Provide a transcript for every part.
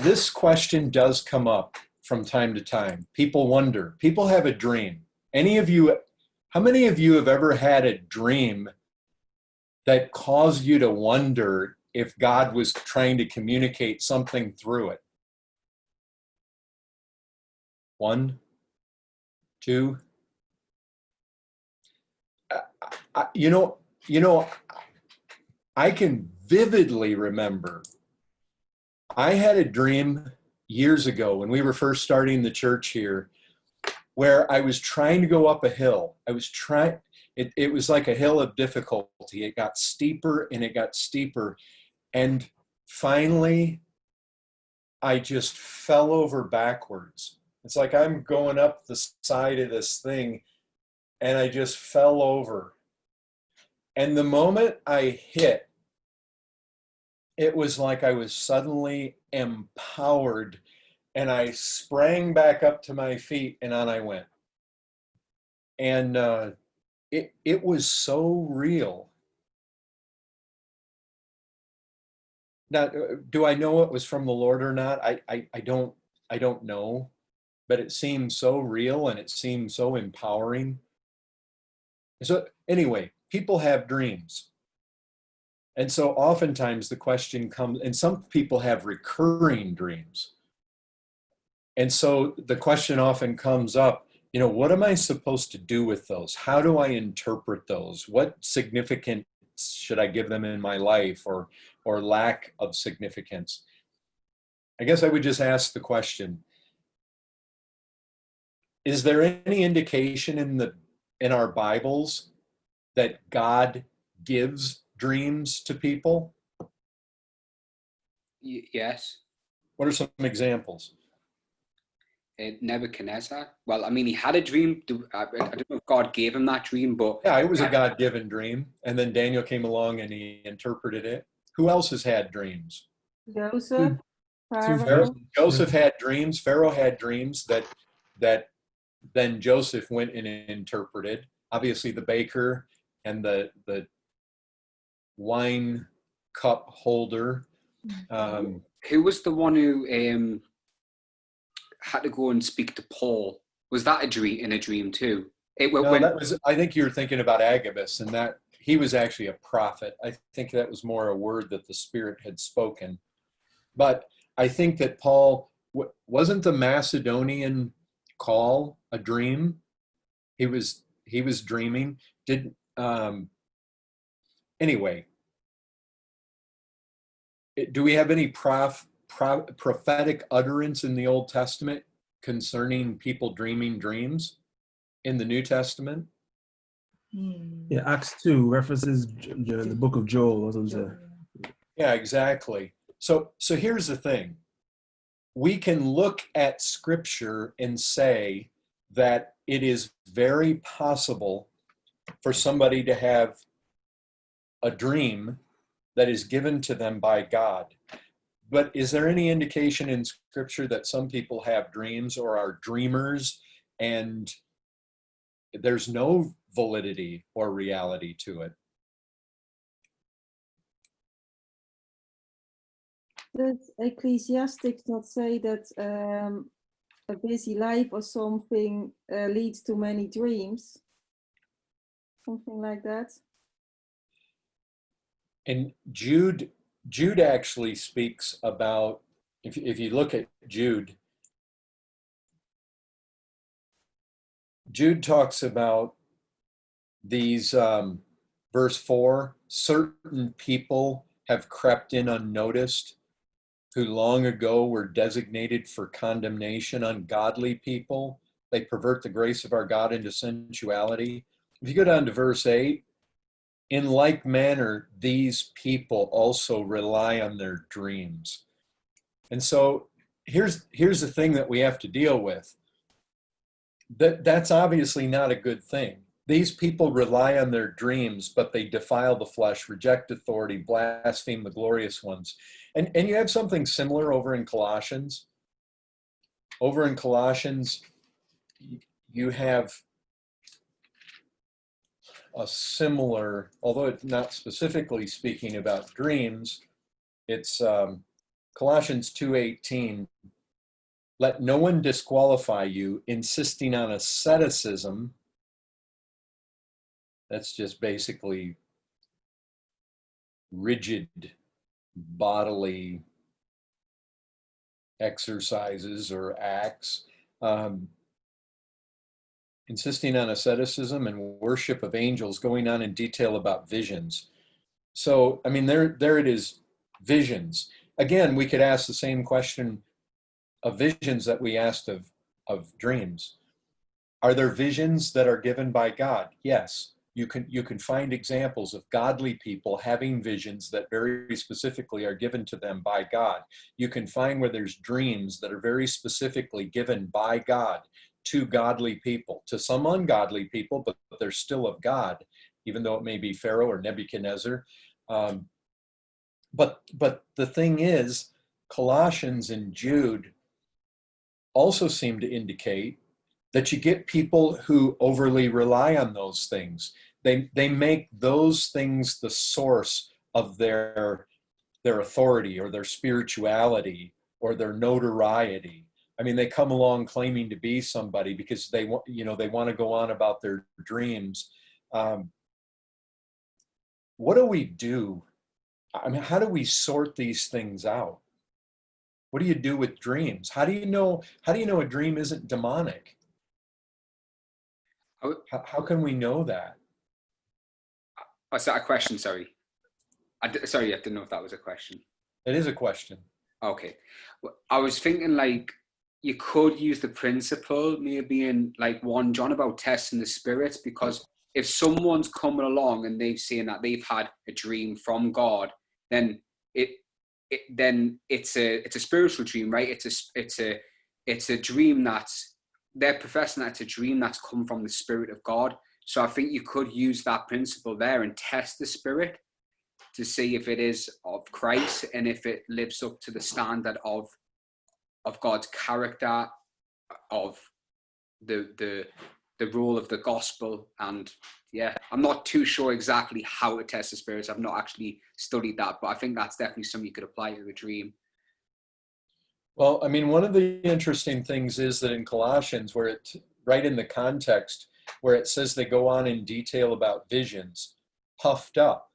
this question does come up from time to time. People wonder, people have a dream. How many of you have ever had a dream that caused you to wonder if God was trying to communicate something through it? One, two. You know, I can vividly remember I had a dream years ago when we were first starting the church here, where I was trying to go up a hill. It was like a hill of difficulty. It got steeper and it got steeper. And finally, I just fell over backwards. It's like I'm going up the side of this thing and I just fell over. And the moment I hit, it was like I was suddenly empowered, and I sprang back up to my feet and on I went. And it was so real. Now, do I know it was from the Lord or not? I don't know, but it seemed so real and it seemed so empowering. So anyway, people have dreams. And so oftentimes the question comes, and some people have recurring dreams. And so the question often comes up, what am I supposed to do with those? How do I interpret those? What significance should I give them in my life, or lack of significance? I guess I would just ask the question, is there any indication in our Bibles that God gives dreams to people? Yes. What are some examples? Nebuchadnezzar. Well, I mean, he had a dream. I don't know if God gave him that dream, but yeah, it was a God-given dream. And then Daniel came along and he interpreted it. Who else has had dreams? Joseph. Joseph had dreams. Pharaoh had dreams that then Joseph went and interpreted. Obviously, the baker and the wine cup holder. Who was the one who had to go and speak to Paul? Was that in a dream too? That was. I think you're thinking about Agabus, and that he was actually a prophet. I think that was more a word that the Spirit had spoken. But I think that Paul wasn't the Macedonian call a dream. He was dreaming. Anyway, do we have any prophetic utterance in the Old Testament concerning people dreaming dreams in the New Testament? Yeah, Acts 2 references the book of Joel. Yeah, exactly. So here's the thing. We can look at Scripture and say that it is very possible for somebody to have a dream that is given to them by God. But is there any indication in Scripture that some people have dreams or are dreamers and there's no validity or reality to it? Does Ecclesiastes not say that a busy life or something leads to many dreams? Something like that? And Jude actually speaks about, if you look at Jude talks about these, verse 4, certain people have crept in unnoticed, who long ago were designated for condemnation, ungodly people. They pervert the grace of our God into sensuality. If you go down to verse 8, in like manner, these people also rely on their dreams. And so here's the thing that we have to deal with. That's obviously not a good thing. These people rely on their dreams, but they defile the flesh, reject authority, blaspheme the glorious ones. And you have something similar over in Colossians. Over in Colossians, you have a similar, although it's not specifically speaking about dreams, it's Colossians 2:18, let no one disqualify you, insisting on asceticism. That's just basically rigid bodily exercises or acts, insisting on asceticism and worship of angels, going on in detail about visions. So, I mean, there it is, visions. Again, we could ask the same question of visions that we asked of dreams. Are there visions that are given by God? Yes. You can find examples of godly people having visions that very specifically are given to them by God. You can find where there's dreams that are very specifically given by God to godly people, to some ungodly people, but they're still of God, even though it may be Pharaoh or Nebuchadnezzar. But the thing is, Colossians and Jude also seem to indicate that you get people who overly rely on those things. They make those things the source of their authority or their spirituality or their notoriety. I mean, they come along claiming to be somebody because they want to go on about their dreams. What do we do? I mean, how do we sort these things out? What do you do with dreams? How do you know a dream isn't demonic? How can we know that? Is that a question? Sorry. Sorry, I didn't know if that was a question. It is a question. Okay. Well, I was thinking like you could use the principle maybe in like 1 John about testing the spirits, because if someone's coming along and they've seen that they've had a dream from God, then it's a spiritual dream, right? It's a dream that's, they're professing that it's a dream that's come from the Spirit of God. So I think you could use that principle there and test the spirit to see if it is of Christ and if it lives up to the standard of God's character, of the rule of the gospel. And yeah, I'm not too sure exactly how to test the spirits. I've not actually studied that, but I think that's definitely something you could apply to a dream. Well, I mean, one of the interesting things is that in Colossians, where it's right in the context where it says they go on in detail about visions, puffed up.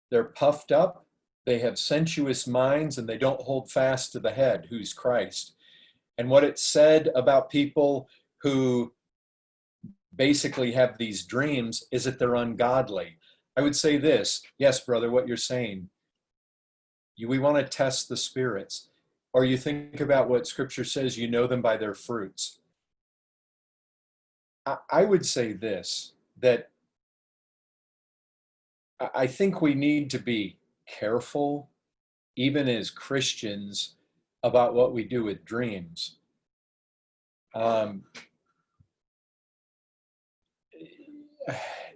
They're puffed up, they have sensuous minds, and they don't hold fast to the head, who's Christ. And what it said about people who basically have these dreams is that they're ungodly. I would say this, yes, brother, what you're saying. We want to test the spirits. Or you think about what Scripture says, you know them by their fruits. I would say this, that I think we need to be careful, even as Christians, about what we do with dreams.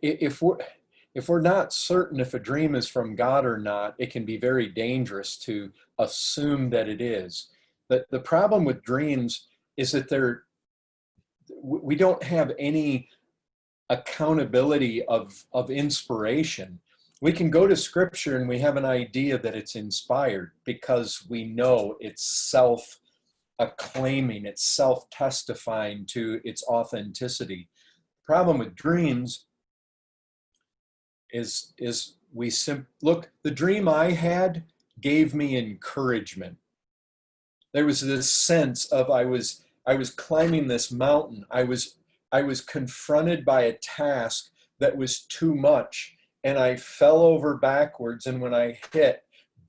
If we're not certain if a dream is from God or not, it can be very dangerous to assume that it is. But the problem with dreams is that we don't have any accountability of inspiration. We can go to Scripture and we have an idea that it's inspired because we know it's self-acclaiming, it's self-testifying to its authenticity. The problem with dreams is look, the dream I had gave me encouragement. There was this sense of I was climbing this mountain. I was confronted by a task that was too much, and I fell over backwards, and when I hit,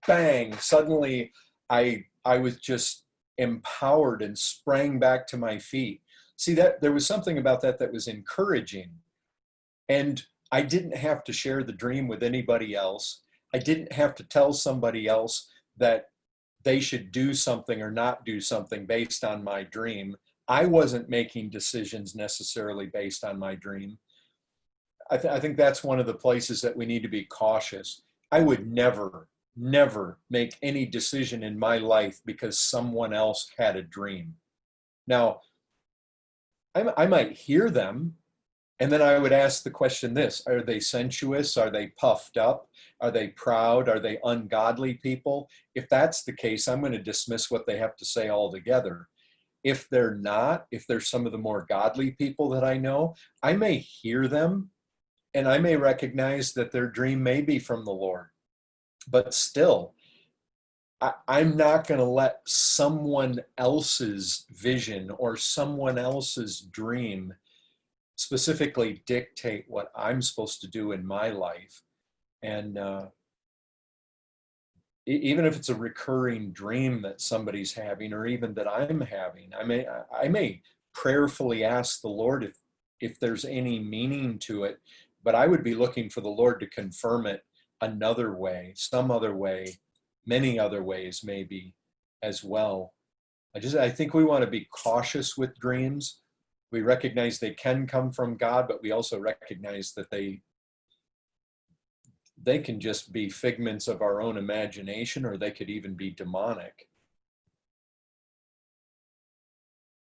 bang, suddenly I was just empowered and sprang back to my feet. See, that there was something about that was encouraging. And I didn't have to share the dream with anybody else. I didn't have to tell somebody else that they should do something or not do something based on my dream. I wasn't making decisions necessarily based on my dream. I think that's one of the places that we need to be cautious. I would never make any decision in my life because someone else had a dream. Now, I might hear them. And then I would ask the question this: are they sensuous? Are they puffed up? Are they proud? Are they ungodly people? If that's the case, I'm going to dismiss what they have to say altogether. If they're not, if they're some of the more godly people that I know, I may hear them and I may recognize that their dream may be from the Lord. But still, I'm not going to let someone else's vision or someone else's dream specifically dictate what I'm supposed to do in my life. And even if it's a recurring dream that somebody's having, or even that I'm having, I may prayerfully ask the Lord if there's any meaning to it, but I would be looking for the Lord to confirm it another way, some other way, many other ways maybe as well. I think we want to be cautious with dreams. We recognize they can come from God, but we also recognize that they can just be figments of our own imagination, or they could even be demonic.